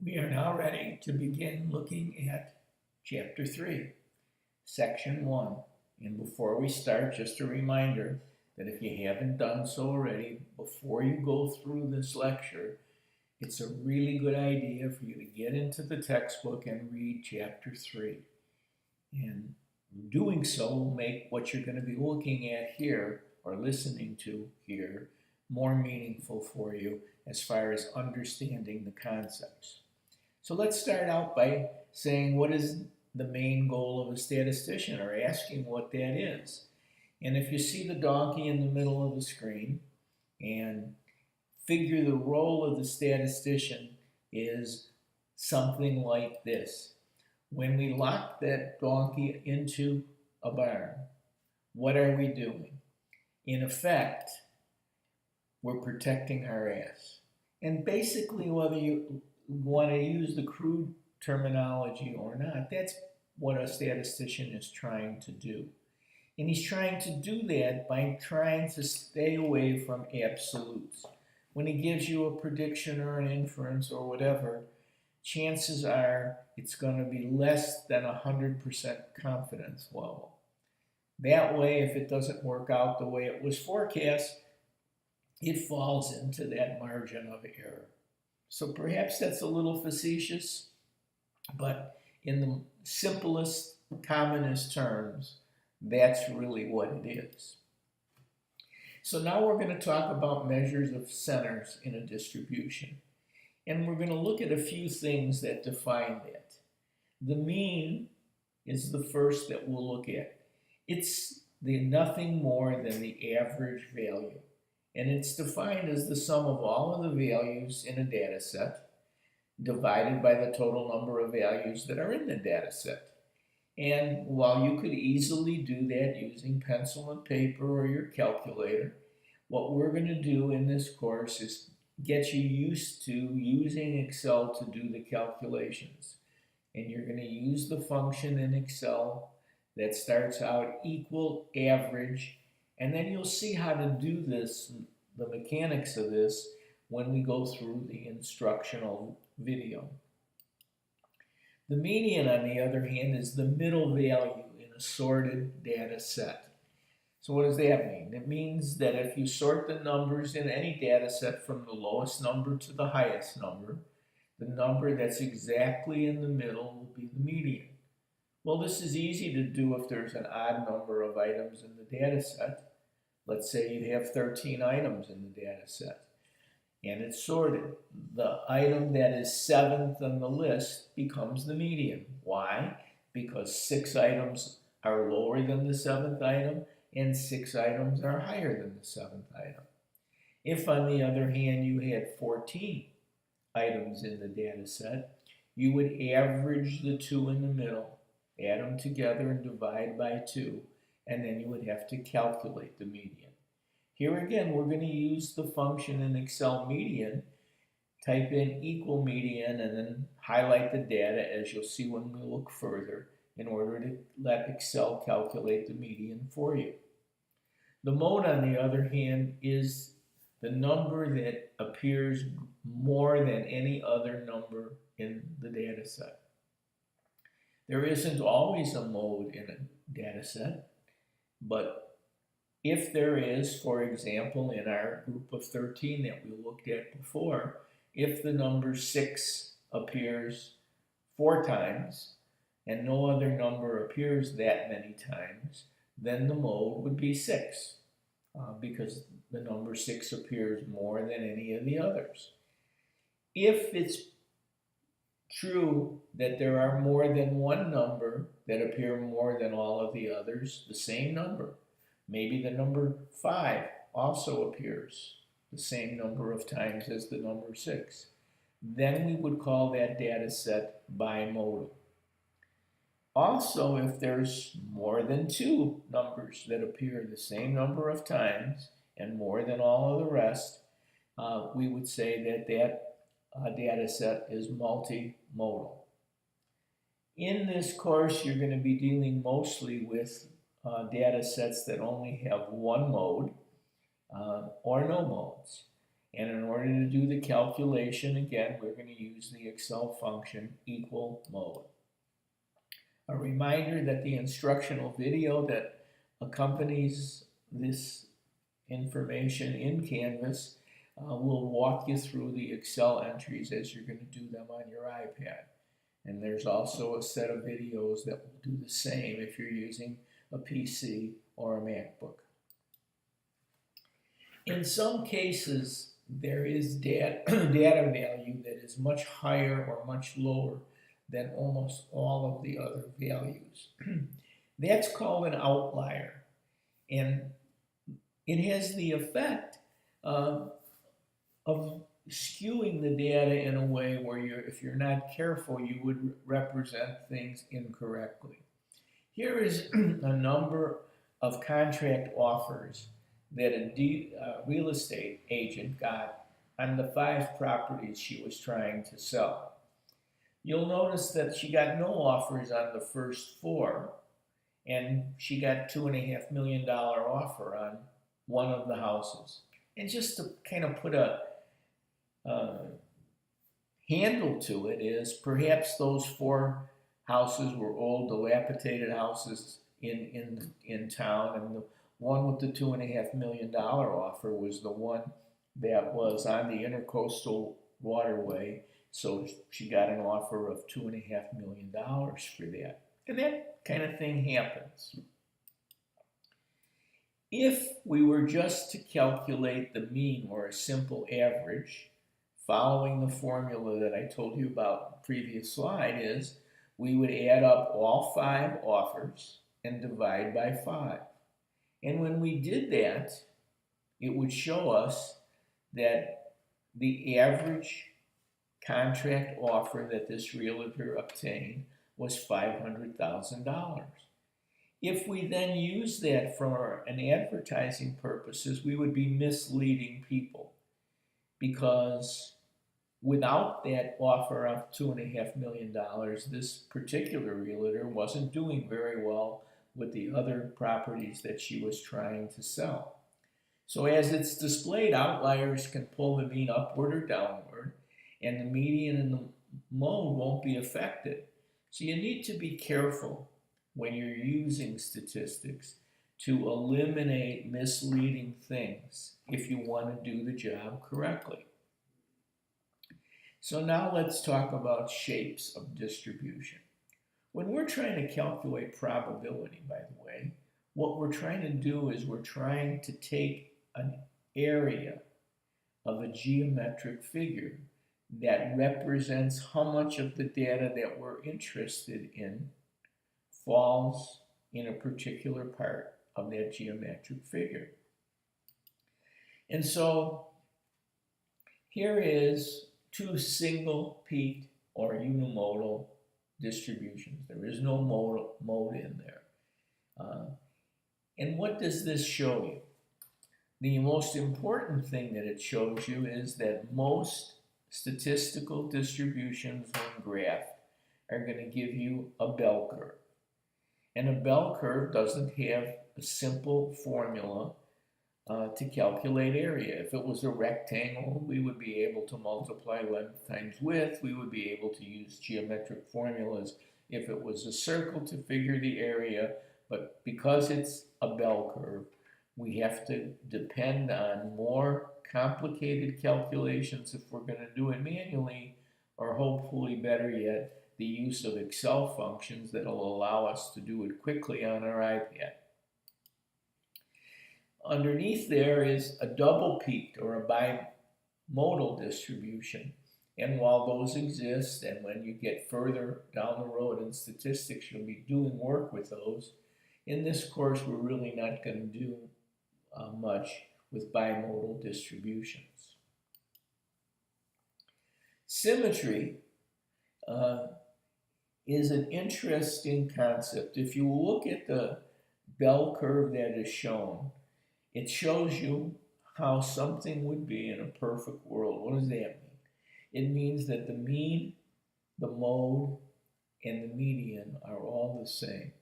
We are now ready to begin looking at Chapter 3, Section 1. And before we start, just a reminder that if you haven't done so already, before you go through this lecture, it's a really good idea for you to get into the textbook and read Chapter 3. And doing so will make what you're going to be looking at here, or listening to here, more meaningful for you as far as understanding the concepts. So let's start out by saying what is the main goal of a statistician, or asking what that is. And if you see the donkey in the middle of the screen, and figure the role of the statistician is something like this. When we lock that donkey into a barn, what are we doing? In effect, we're protecting our ass. And basically, whether you want to use the crude terminology or not, that's what a statistician is trying to do. And he's trying to do that by trying to stay away from absolutes. When he gives you a prediction or an inference or whatever, chances are it's going to be less than 100% confidence level. That way, if it doesn't work out the way it was forecast, it falls into that margin of error. So perhaps that's a little facetious, but in the simplest, commonest terms, that's really what it is. So now we're going to talk about measures of centers in a distribution. And we're going to look at a few things that define that. The mean is the first that we'll look at. It's nothing more than the average value. And it's defined as the sum of all of the values in a data set divided by the total number of values that are in the data set. And while you could easily do that using pencil and paper or your calculator, what we're going to do in this course is get you used to using Excel to do the calculations. And you're going to use the function in Excel that starts out equal average, and then you'll see how to do this, the mechanics of this, when we go through the instructional video. The median, on the other hand, is the middle value in a sorted data set. So what does that mean? It means that if you sort the numbers in any data set from the lowest number to the highest number, the number that's exactly in the middle will be the median. Well, this is easy to do if there's an odd number of items in the data set. Let's say you have 13 items in the data set, and it's sorted. The item that is 7th on the list becomes the median. Why? Because 6 items are lower than the 7th item, and 6 items are higher than the 7th item. If, on the other hand, you had 14 items in the data set, you would average the 2 in the middle, add them together and divide by 2, and then you would have to calculate the median. Here again, we're going to use the function in Excel median, type in equal median, and then highlight the data, as you'll see when we look further, in order to let Excel calculate the median for you. The mode, on the other hand, is the number that appears more than any other number in the data set. There isn't always a mode in a data set, but if there is, for example, in our group of 13 that we looked at before, if the number 6 appears 4 times and no other number appears that many times, then the mode would be 6, because the number 6 appears more than any of the others. If it's true that there are more than one number that appear more than all of the others, the same number, maybe the number 5 also appears the same number of times as the number 6, then we would call that data set bimodal. Also, if there's more than 2 numbers that appear the same number of times and more than all of the rest, we would say that data set is multimodal. In this course, you're going to be dealing mostly with data sets that only have one mode or no modes. And in order to do the calculation, again, we're going to use the Excel function equal mode. A reminder that the instructional video that accompanies this information in Canvas will walk you through the Excel entries as you're going to do them on your iPad. And there's also a set of videos that will do the same if you're using a PC or a MacBook. In some cases, there is data value that is much higher or much lower than almost all of the other values. That's called an outlier, and it has the effect of skewing the data in a way where if you're not careful, you would represent things incorrectly. Here is a number of contract offers that a real estate agent got on the 5 properties she was trying to sell. You'll notice that she got no offers on the first 4, and she got $2.5 million offer on one of the houses. And just to kind of put a handle to it is perhaps those 4 houses were old, dilapidated houses in town, and the one with the $2.5 million offer was the one that was on the intercoastal waterway, so she got an offer of $2.5 million for that. And that kind of thing happens. If we were just to calculate the mean or a simple average, following the formula that I told you about in the previous slide, is we would add up all 5 offers and divide by 5. And when we did that, it would show us that the average contract offer that this realtor obtained was $500,000. If we then use that for an advertising purposes, we would be misleading people, because without that offer of $2.5 million, this particular realtor wasn't doing very well with the other properties that she was trying to sell. So as it's displayed, outliers can pull the mean upward or downward, and the median and the mode won't be affected. So you need to be careful when you're using statistics to eliminate misleading things if you want to do the job correctly. So now let's talk about shapes of distribution. When we're trying to calculate probability, by the way, what we're trying to do is we're trying to take an area of a geometric figure that represents how much of the data that we're interested in falls in a particular part of that geometric figure. And so here is 2 single-peaked or unimodal distributions. There is no mode in there. And what does this show you? The most important thing that it shows you is that most statistical distributions on graph are going to give you a bell curve. And a bell curve doesn't have a simple formula to calculate area. If it was a rectangle, we would be able to multiply length times width. We would be able to use geometric formulas if it was a circle to figure the area. But because it's a bell curve, we have to depend on more complicated calculations if we're going to do it manually, or hopefully better yet, the use of Excel functions that will allow us to do it quickly on our iPad. Underneath there is a double-peaked or a bimodal distribution. And while those exist, and when you get further down the road in statistics, you'll be doing work with those, in this course we're really not going to do much with bimodal distributions. Symmetry is an interesting concept. If you look at the bell curve that is shown, it shows you how something would be in a perfect world. What does that mean? It means that the mean, the mode, and the median are all the same.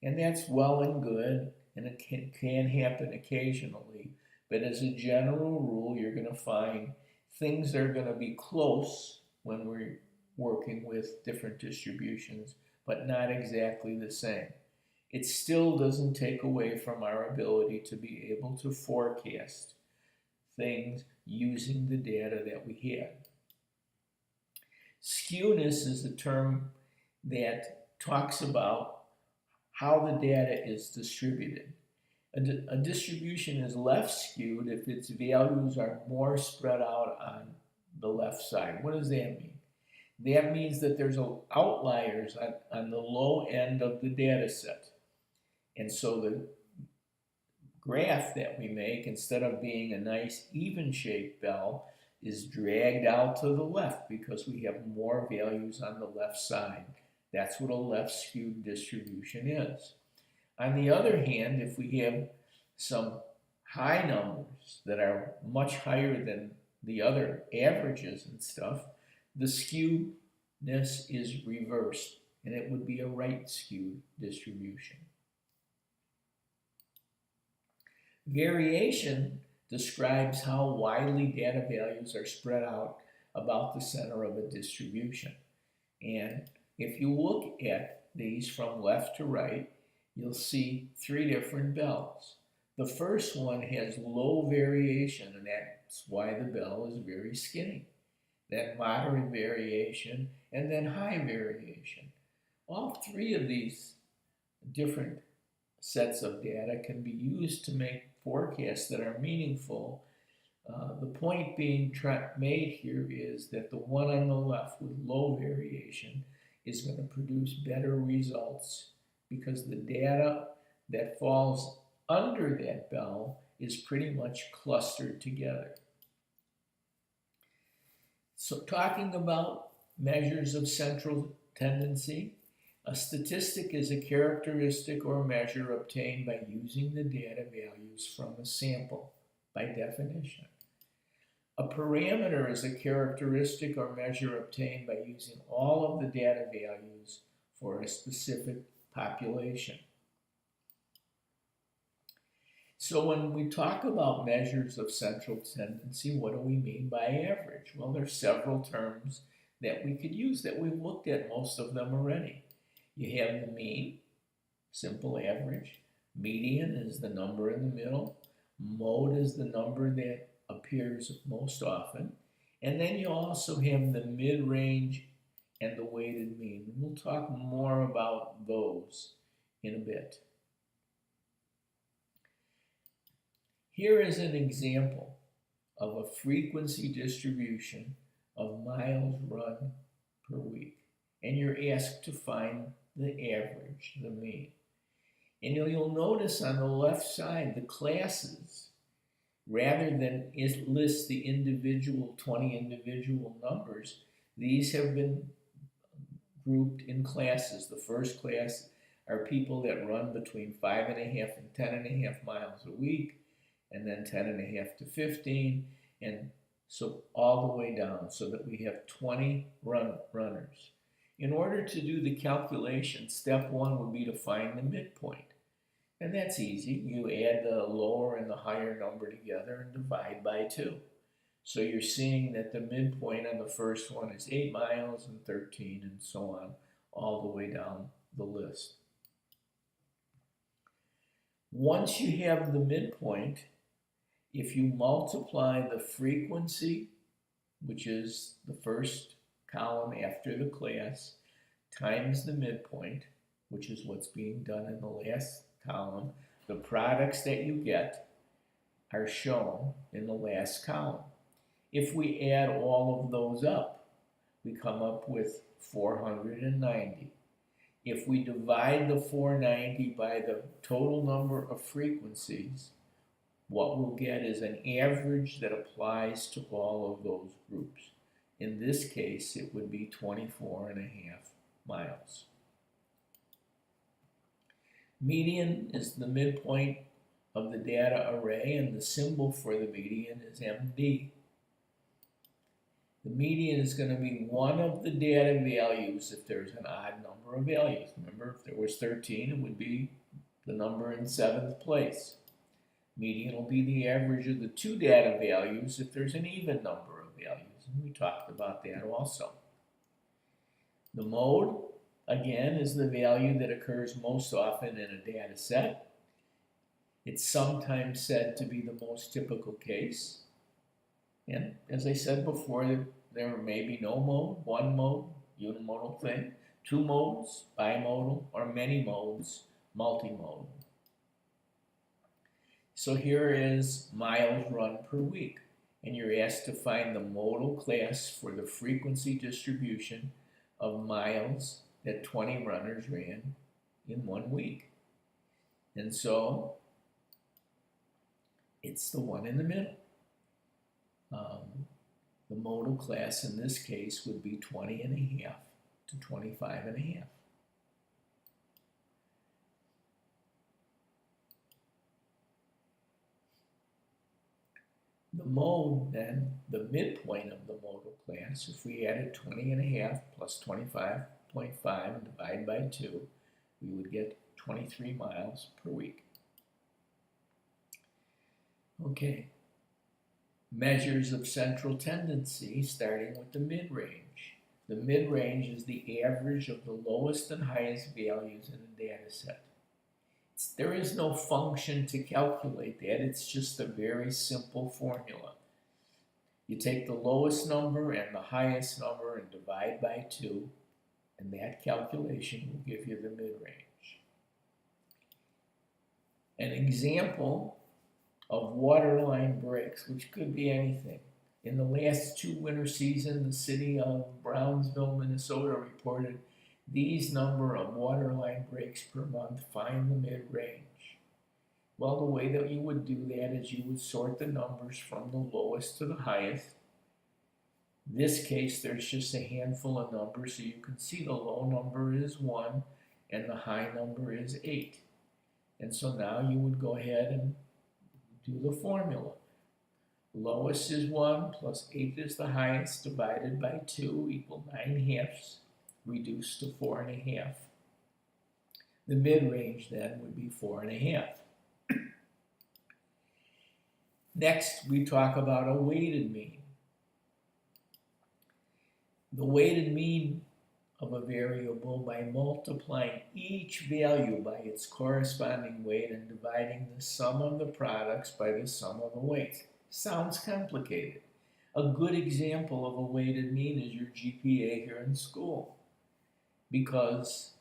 And that's well and good, and it can happen occasionally. But as a general rule, you're going to find things that are going to be close when we're working with different distributions, but not exactly the same. It still doesn't take away from our ability to be able to forecast things using the data that we have. Skewness is a term that talks about how the data is distributed. A distribution is left skewed if its values are more spread out on the left side. What does that mean? That means that there's outliers on the low end of the data set. And so the graph that we make, instead of being a nice even-shaped bell, is dragged out to the left because we have more values on the left side. That's what a left-skewed distribution is. On the other hand, if we have some high numbers that are much higher than the other averages and stuff, the skewness is reversed, and it would be a right-skewed distribution. Variation describes how widely data values are spread out about the center of a distribution. And if you look at these from left to right, you'll see three different bells. The first one has low variation, and that's why the bell is very skinny. Then moderate variation, and then high variation. All three of these different sets of data can be used to make forecasts that are meaningful. The point being made here is that the one on the left with low variation is going to produce better results because the data that falls under that bell is pretty much clustered together. So talking about measures of central tendency, a statistic is a characteristic or measure obtained by using the data values from a sample, by definition. A parameter is a characteristic or measure obtained by using all of the data values for a specific population. So when we talk about measures of central tendency, what do we mean by average? Well, there's several terms that we could use that we've looked at most of them already. You have the mean, simple average. Median is the number in the middle. Mode is the number that appears most often. And then you also have the mid-range and the weighted mean. We'll talk more about those in a bit. Here is an example of a frequency distribution of miles run per week. And you're asked to find the average, the mean. And you'll notice on the left side the classes, rather than list the 20 individual numbers, these have been grouped in classes. The first class are people that run between 5.5 and 10.5 miles a week, and then 10.5 to 15, and so all the way down, so that we have 20 runners. In order to do the calculation, step one would be to find the midpoint. And that's easy. You add the lower and the higher number together and divide by 2. So you're seeing that the midpoint on the first one is 8 miles and 13 and so on, all the way down the list. Once you have the midpoint, if you multiply the frequency, which is the first column after the class, times the midpoint, which is what's being done in the last column, the products that you get are shown in the last column. If we add all of those up, we come up with 490. If we divide the 490 by the total number of frequencies, what we'll get is an average that applies to all of those groups. In this case, it would be 24.5 miles. Median is the midpoint of the data array, and the symbol for the median is MD. The median is going to be one of the data values if there's an odd number of values. Remember, if there was 13, it would be the number in 7th place. Median will be the average of the two data values if there's an even number of values. And we talked about that also. The mode, again, is the value that occurs most often in a data set. It's sometimes said to be the most typical case. And as I said before, there may be no mode, one mode, unimodal thing, two modes, bimodal, or many modes, multimodal. So here is miles run per week, and you're asked to find the modal class for the frequency distribution of miles that 20 runners ran in 1 week. And so it's the one in the middle. The modal class in this case would be 20.5 to 25.5. The mode, then, the midpoint of the modal class, if we added 20.5 plus 25.5 and divide by 2, we would get 23 miles per week. Okay. Measures of central tendency, starting with the mid-range. The mid-range is the average of the lowest and highest values in a data set. There is no function to calculate that. It's just a very simple formula. You take the lowest number and the highest number and divide by 2, and that calculation will give you the mid-range. An example of waterline breaks, which could be anything. In the last 2 winter seasons, the city of Brownsville, Minnesota reported these number of waterline breaks per month. Find the mid-range. Well, the way that you would do that is you would sort the numbers from the lowest to the highest. In this case, there's just a handful of numbers, so you can see the low number is 1 and the high number is 8. And so now you would go ahead and do the formula. Lowest is 1 plus 8 is the highest, divided by 2 equal 9/2, reduced to 4.5. The mid-range then would be 4.5. Next, we talk about a weighted mean. The weighted mean of a variable by multiplying each value by its corresponding weight and dividing the sum of the products by the sum of the weights. Sounds complicated. A good example of a weighted mean is your GPA here in school, because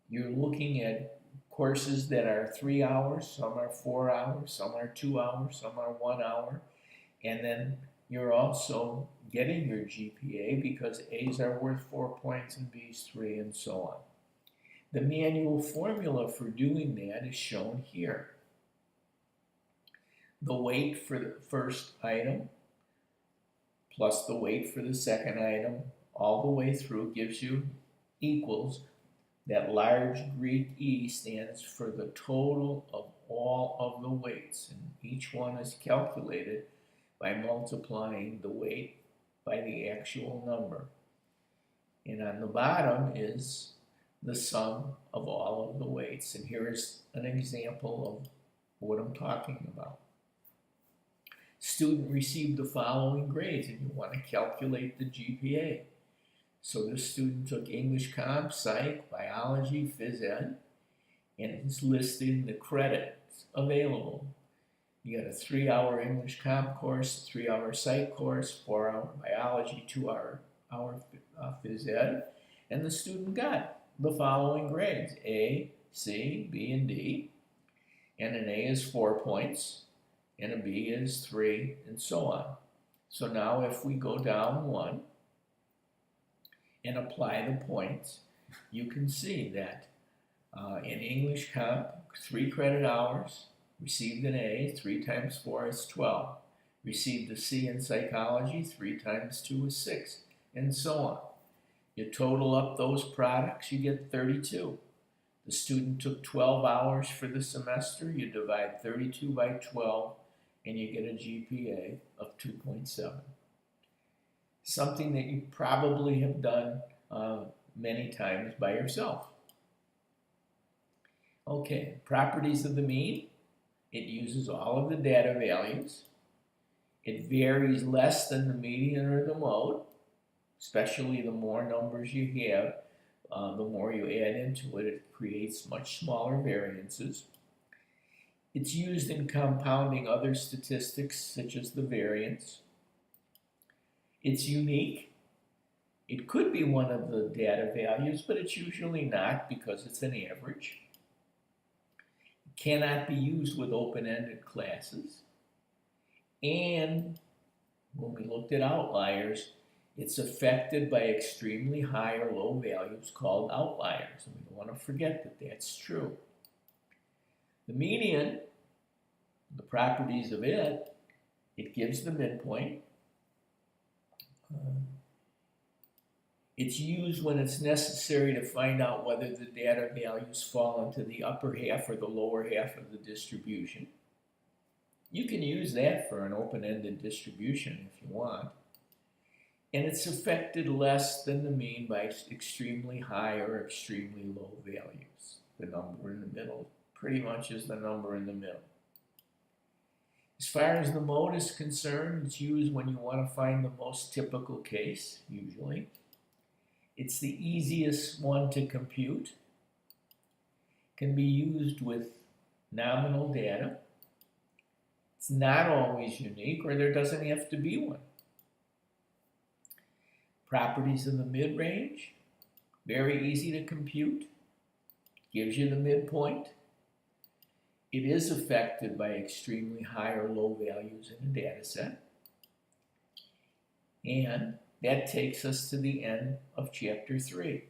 you're looking at courses that are 3 hours, some are 4 hours, some are 2 hours, some are 1 hour, and then you're also getting your GPA because A's are worth 4 points and B's 3, and so on. The manual formula for doing that is shown here. The weight for the first item plus the weight for the second item all the way through gives you equals that large Greek E stands for the total of all of the weights, and each one is calculated by multiplying the weight by the actual number. And on the bottom is the sum of all of the weights. And here is an example of what I'm talking about. Student received the following grades, and you want to calculate the GPA. So this student took English Comp, Psych, Biology, Phys Ed, and it's listed the credits available. You got a 3-hour English Comp course, 3-hour Psych course, 4-hour Biology, 2-hour Phys Ed, and the student got the following grades: A, C, B, and D, and an A is 4 points, and a B is 3, and so on. So now if we go down 1 and apply the points, you can see that in English Comp, 3 credit hours, received an A, 3 times 4 is 12. Received a C in Psychology, 3 times 2 is 6, and so on. You total up those products, you get 32. The student took 12 hours for the semester, you divide 32 by 12, and you get a GPA of 2.7. Something that you probably have done many times by yourself. Okay, properties of the mean. It uses all of the data values. It varies less than the median or the mode, especially the more numbers you have, the more you add into it, it creates much smaller variances. It's used in compounding other statistics such as the variance. It's unique. It could be one of the data values, but it's usually not because it's an average. It cannot be used with open-ended classes. And when we looked at outliers, it's affected by extremely high or low values called outliers. And we don't want to forget that that's true. The median, the properties of it, it gives the midpoint. It's used when it's necessary to find out whether the data values fall into the upper half or the lower half of the distribution. You can use that for an open-ended distribution if you want. And it's affected less than the mean by extremely high or extremely low values. The number in the middle pretty much is the number in the middle. As far as the mode is concerned, it's used when you want to find the most typical case, usually. It's the easiest one to compute. Can be used with nominal data. It's not always unique, or there doesn't have to be one. Properties in the mid-range, very easy to compute. Gives you the midpoint. It is affected by extremely high or low values in the data set. And that takes us to the end of Chapter 3.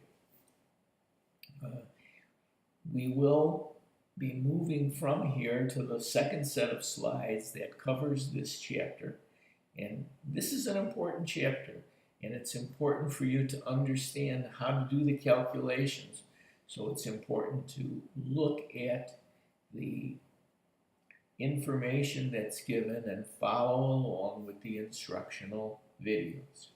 We will be moving from here to the second set of slides that covers this chapter. And this is an important chapter, and it's important for you to understand how to do the calculations. So it's important to look at the information that's given and follow along with the instructional videos.